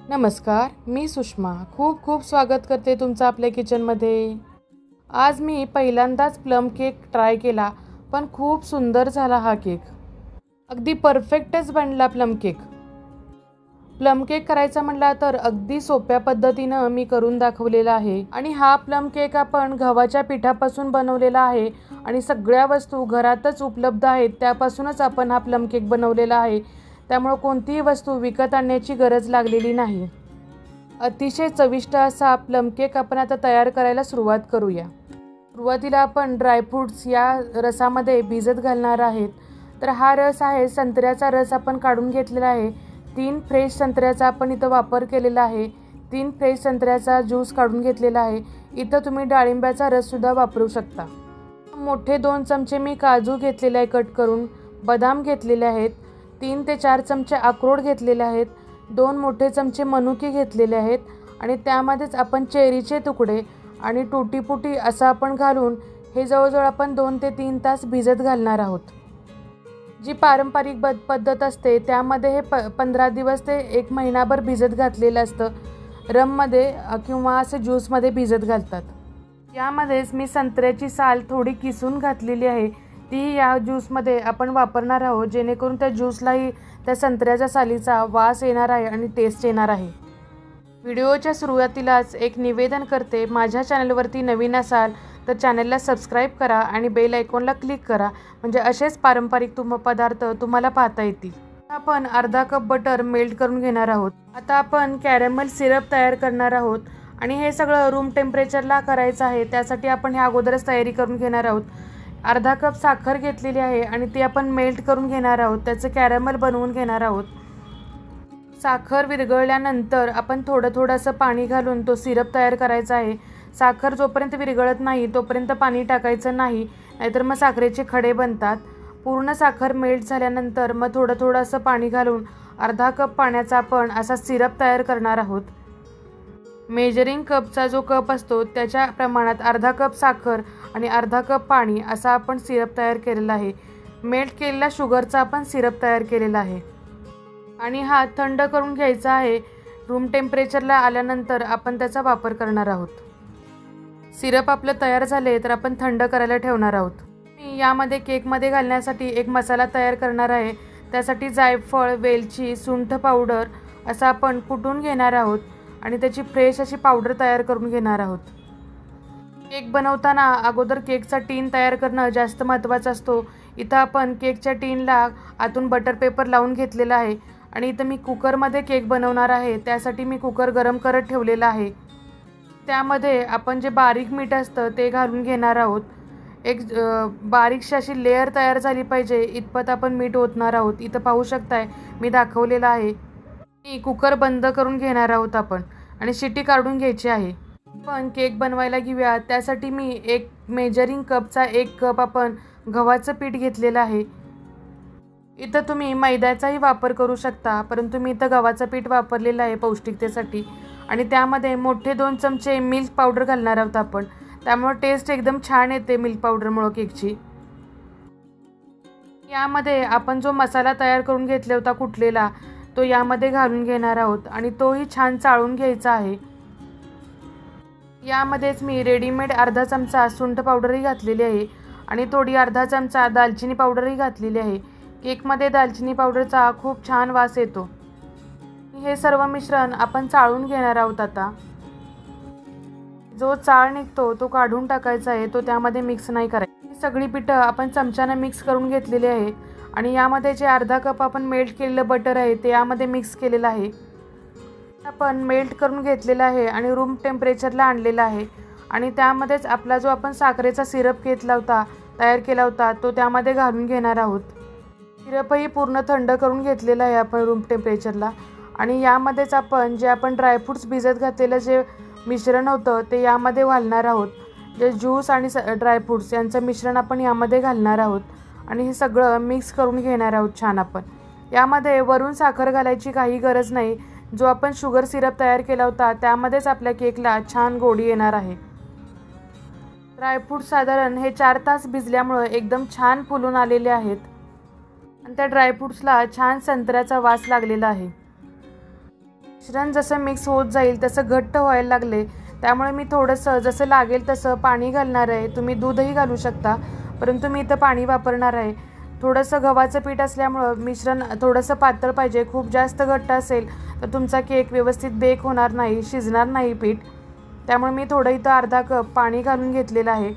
नमस्कार, मी सुषमा खूप खूप स्वागत करते तुमचं आपल्या किचनमध्ये। आज मी पहिल्यांदाच प्लम केक ट्राय केला, पण खूप सुंदर झाला हा केक। अगदी परफेक्टच बनला प्लम केक। प्लम केक करायचा म्हटला तर अगदी सोप्या पद्धतीनं मी करून दाखवलेला आहे आणि हा प्लम केक आपण गव्हाच्या पिठापासून बनवलेला आहे आणि सगळ्या वस्तू घरातच उपलब्ध आहेत, त्यापासूनच आपण हा प्लम केक बनवलेला आहे। त्यामुळे कोणतीही वस्तू विकत आणण्याची गरज लागलेली नाही। अतिशय चविष्ट असा प्लम केक आपण आता तयार करायला सुरुवात करूया। सुरुवातीला आपण ड्रायफ्रूट्स या रसामध्ये भिजत घालणार आहेत। तर हा रस आहे संत्र्याचा रस आपण काढून घेतलेला आहे। 3 फ्रेश संत्र्याचा आपण इथं वापर केलेला आहे। 3 फ्रेश संत्र्याचा ज्यूस काढून घेतलेला आहे। इथं तुम्ही डाळिंबाचा रस सुद्धा वापरू शकता। मोठे 2 चमचे मी काजू घेतलेले आहे कट करून, बदाम घेतलेले आहेत। 3 ते 4 चमचे अक्रोड घेतलेले आहेत। 2 मोठे चमचे मनुके घेतलेले आहेत आणि त्यामध्येच आपण चेरीचे तुकडे आणि टुटी फुटी असं आपण घालून हे जवळजवळ आपण 2 ते 3 तास भिजत घालणार आहोत। जी पारंपरिक पद्धत असते त्यामध्ये हे 15 दिवस ते 1 महिनाभर भिजत घातलेलं असतं। रममध्ये किंवा असे ज्यूसमध्ये भिजत घालतात। यामध्येच मी संत्र्याची साल थोडी किसून घातलेली आहे, ती या ज्यूसमध्ये आपण वापरणार आहोत, जेणेकरून त्या ज्यूसलाही त्या संत्र्याच्या सालीचा वास येणार आहे आणि टेस्ट येणार आहे। व्हिडिओच्या सुरुवातीलाच एक निवेदन करते, माझ्या चॅनलवरती नवीन असाल तर चॅनलला सबस्क्राईब करा आणि बेल आयकॉनला क्लिक करा, म्हणजे असेच पारंपरिक पदार्थ तुम्हाला पाहता येतील। आपण अर्धा कप बटर मेल्ट करून घेणार आहोत। आता आपण कॅरमल सिरप तयार करणार आहोत आणि हे सगळं रूम टेम्परेचरला करायचं आहे, त्यासाठी आपण ह्या अगोदरच तयारी करून घेणार आहोत। अर्धा कप साखर घेतलेली आहे आणि ती आपण मेल्ट करून घेणार आहोत, त्याचं कॅरमल बनवून घेणार आहोत। साखर विरघळल्यानंतर आपण थोडं असं पाणी घालून तो सिरप तयार करायचा आहे। साखर जोपर्यंत विरघळत नाही तोपर्यंत पाणी टाकायचं नाही, नाहीतर मग साखरेचे खडे बनतात। पूर्ण साखर मेल्ट झाल्यानंतर मग थोडं असं पाणी घालून अर्धा कप पाण्याचा आपण असा सिरप तयार करणार आहोत। मेजरिंग कपचा जो कप असतो त्याच्या प्रमाणात अर्धा कप साखर आणि अर्धा कप पाणी असा आपण सिरप तयार केलेला आहे। मेल्ट केलेला शुगरचा आपण सिरप तयार केलेला आहे आणि हा थंड करून घ्यायचा आहे। रूम टेम्परेचरला आल्यानंतर आपण त्याचा वापर करणार आहोत। सिरप आपलं तयार झाले तर आपण थंड करायला ठेवणार आहोत। मी यामध्ये केकमध्ये घालण्यासाठी एक मसाला तयार करणार आहे, त्यासाठी जायफळ, वेलची, सुंठ पावडर असा आपण कुटून घेणार आहोत आणि त्याची फ्रेश अशी पावडर तयार करून घेणार आहोत। केक बनवताना अगोदर केकचा टीन तयार करणं जास्त महत्त्वाचं असतो। इथं आपण केकच्या टीनला आतून बटर पेपर लावून घेतलेला आहे आणि इथं मी कुकरमध्ये केक बनवणार आहे, त्यासाठी मी कुकर गरम करत ठेवलेला आहे। त्यामध्ये आपण जे बारीक मीठ असतं ते घालून घेणार आहोत। एक बारीकशी अशी लेअर तयार झाली पाहिजे इतपत आपण मीठ ओतणार आहोत। इथं पाहू शकताय मी दाखवलेलं आहे। कुकर बंद करून घेणार आहोत आपण आणि शिटी काढून घ्यायची आहे। पण केक बनवायला घेऊया, त्यासाठी मी एक मेजरिंग कपचा 1 कप आपण गव्हाचं पीठ घेतलेलं आहे। इथं तुम्ही मैद्याचाही वापर करू शकता, परंतु मी इथं गव्हाचं पीठ वापरलेलं आहे पौष्टिकतेसाठी। आणि त्यामध्ये मोठे 2 चमचे मिल्क पावडर घालणार आहोत आपण, त्यामुळे टेस्ट एकदम छान येते मिल्क पावडरमुळे केकची। यामध्ये आपण जो मसाला तयार करून घेतला होता कुटलेला, तो यामध्ये घालून घेणार आहोत आणि तोही छान चाळून घ्यायचा आहे। यामध्येच मी रेडीमेड अर्धा चमचा सुंठ पावडरही घातलेली आहे आणि थोडी अर्धा चमचा दालचिनी पावडरही घातलेली आहे। केकमध्ये दालचिनी पावडरचा खूप छान वास येतो। हे सर्व मिश्रण आपण चाळून घेणार आहोत। आता जो चाळ निघतो तो काढून टाकायचा आहे, तो त्यामध्ये मिक्स नाही करायचा। ही सगळी पिठं आपण चमच्याने मिक्स करून घेतलेली आहे आणि यामध्ये जे अर्धा कप आपण मेल्ट केलेलं बटर आहे ते यामध्ये मिक्स केलेलं आहे। आपण मेल्ट करून घेतलेला आहे आणि रूम टेम्परेचरला आणलेला आहे आणि त्यामध्येच आपला जो आपण साखरेचा सिरप घेतला होता, तयार केला होता, तो त्यामध्ये घालून घेणार आहोत। सिरपही पूर्ण थंड करून घेतलेला आहे आपण रूम टेम्परेचरला आणि यामध्येच आपण जे आपण ड्रायफ्रूट्स भिजत घातलेलं जे मिश्रण होतं ते यामध्ये घालणार आहोत। जे ज्यूस आणि ड्रायफ्रूट्स यांचं मिश्रण आपण यामध्ये घालणार आहोत आणि हे सगळं मिक्स करून घेणार आहोत छान आपण। यामध्ये वरून साखर घालायची काही गरज नाही, जो आपण शुगर सिरप तयार केला होता त्यामध्येच आपल्या केकला छान गोडी येणार आहे। ड्रायफ्रूट साधारण हे 4 तास भिजल्यामुळे एकदम छान फुलून आलेले आहेत आणि त्या ड्रायफ्रूट्सला छान संत्र्याचा वास लागलेला आहे। मिश्रण जसं मिक्स होत जाईल तसं घट्ट व्हायला लागले, त्यामुळे मी थोडंसं जसं लागेल तसं पाणी घालणार आहे. तुम्ही दूधही घालू शकता, परंतु मी इथं पाणी वापरणार आहे. थोडंसं गव्हाचं पीठ असल्यामुळं मिश्रण थोडंसं पातळ पाहिजे. खूप जास्त घट्ट असेल तर तुमचा केक व्यवस्थित बेक होणार नाही, शिजणार नाही पीठ. त्यामुळे मी थोडं इथं अर्धा कप पाणी घालून घेतलेलं आहे.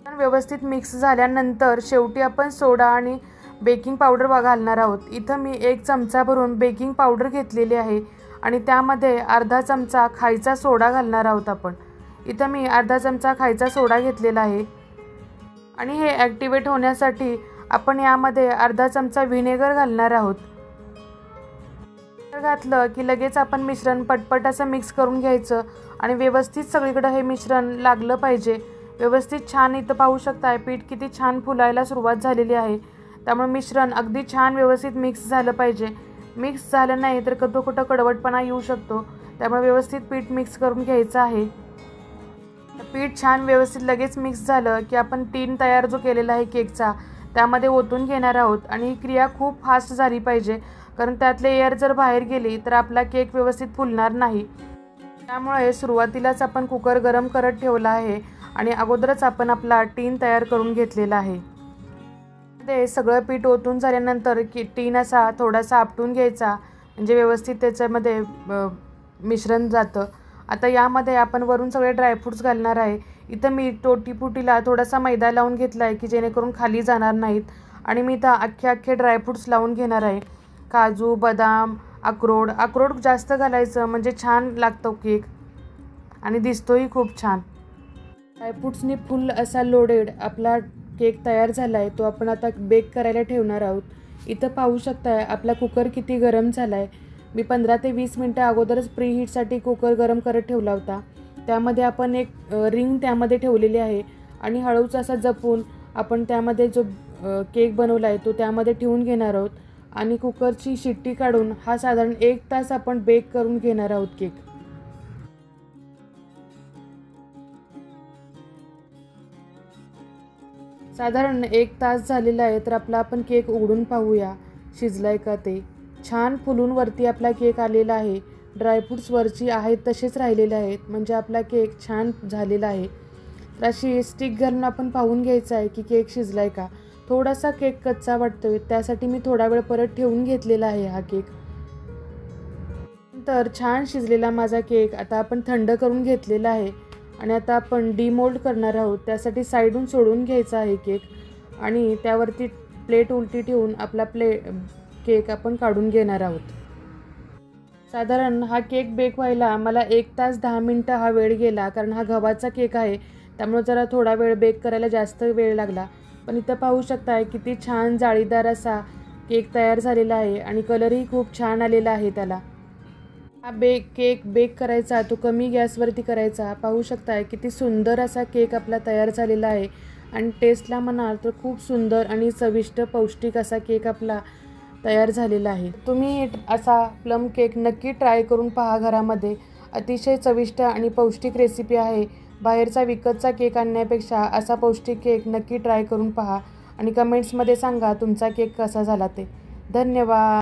व्यवस्थित मिक्स झाल्यानंतर शेवटी आपण सोडा आणि बेकिंग पावडर घालणार आहोत. इथं मी 1 चमचा भरून बेकिंग पावडर घेतलेली आहे आणि त्यामध्ये अर्धा चमचा खायचा सोडा घालणार आहोत आपण. इथं मी अर्धा चमचा खायचा सोडा घेतलेला आहे आणि हे ॲक्टिवेट होण्यासाठी आपण यामध्ये अर्धा चमचा व्हिनेगर घालणार आहोत. घातलं की लगेच आपण मिश्रण पटपट असं मिक्स करून घ्यायचं आणि व्यवस्थित सगळीकडे हे मिश्रण लागलं पाहिजे. व्यवस्थित छान इथं पाहू शकताय पीठ किती छान फुलायला सुरुवात झालेली आहे. त्यामुळे मिश्रण अगदी छान व्यवस्थित मिक्स झालं पाहिजे. मिक्स झालं नाही तर कुठं कडवटपणा येऊ शकतो. त्यामुळे व्यवस्थित पीठ मिक्स करून घ्यायचं आहे. पीठ छान व्यवस्थित लगेच मिक्स झालं की आपण टीन तयार जो केलेला आहे केकचा त्यामध्ये ओतून घेणार आहोत आणि ही क्रिया खूप फास्ट झाली पाहिजे, कारण त्यातले एअर जर बाहेर गेली तर आपला केक व्यवस्थित फुलणार नाही. त्यामुळे सुरुवातीलाच आपण कुकर गरम करत ठेवला आहे आणि अगोदरच आपण आपला टीन तयार करून घेतलेला आहे. ते सगळं पीठ ओतून झाल्यानंतर टीन असा थोडासा आपटून घ्यायचा, म्हणजे व्यवस्थित त्याच्यामध्ये मिश्रण जातं. आता यामध्ये आपण वरून सगळे ड्रायफ्रूट्स घालणार आहे. इथं मी टोटीपुटीला थोडासा मैदा लावून घेतला आहे की जेणेकरून खाली जाणार नाहीत आणि मी इथं अख्खे ड्रायफ्रूट्स लावून घेणार आहे. काजू, बदाम, अक्रोड जास्त घालायचं म्हणजे छान लागतो केक आणि दिसतोही खूप छान. ड्रायफ्रूट्सनी फुल असा लोडेड आपला केक तयार झाला आहे. तो आपण आता बेक करायला ठेवणार आहोत. इथं पाहू शकताय आपला कुकर किती गरम झाला आहे. मी 15 ते 20 मिनटं अगोदरच प्रीहीटसाठी कुकर गरम करत ठेवला होता. त्यामध्ये आपण एक रिंग त्यामध्ये ठेवलेली आहे आणि हळूच असा जपून आपण त्यामध्ये जो केक बनवला आहे तो त्यामध्ये ठेवून घेणार आहोत आणि कुकरची शिट्टी काढून हा साधारण 1 तास आपण बेक करून घेणार आहोत केक. साधारण 1 तास झालेला आहे, तर आपला आपण केक उघडून पाहूया शिजलाय का ते. छान फुलून वरती आपला केक आलेला आहे. ड्रायफ्रूट्स वरची आहेत तसेच राहिलेले आहेत, म्हणजे आपला केक छान झालेला आहे. तर अशी स्टिक घालून आपण पाहून घ्यायचं आहे की केक शिजलाय का. थोडासा केक कच्चा वाटतोय, त्यासाठी मी थोडा वेळ परत ठेवून घेतलेला आहे हा केक. तर छान शिजलेला माझा केक आता आपण थंड करून घेतलेला आहे आणि आता आपण डिमोल्ड करणार आहोत. त्यासाठी साईडून सोडून घ्यायचा आहे केक आणि त्यावरती प्लेट उलटी ठेवून आपला केक आपण काढून घेणार आहोत. साधारण हा केक बेक व्हायला मला 1 तास 10 मिनटं हा वेळ गेला, कारण हा गव्हाचा केक आहे त्यामुळे जरा थोडा वेळ बेक करायला जास्त वेळ लागला. पण इथं पाहू शकताय किती छान जाळीदार असा केक तयार झालेला आहे आणि कलरही खूप छान आलेला आहे त्याला. हा केक बेक करायचा तो कमी गॅसवरती करायचा. पाहू शकताय किती सुंदर असा केक आपला तयार झालेला आहे आणि टेस्टला म्हणाल तर खूप सुंदर आणि चविष्ट पौष्टिक असा केक आपला तयार झालेला आहे. तुम्ही असा प्लम केक नक्की ट्राय करून पहा घरामध्ये. अतिशय चविष्ट आणि पौष्टिक रेसिपी आहे. बाहेरचा विकतचा केक आणण्यापेक्षा असा पौष्टिक केक नक्की ट्राय करून पहा आणि कमेंट्समध्ये सांगा तुमचा केक कसा झाला ते. धन्यवाद.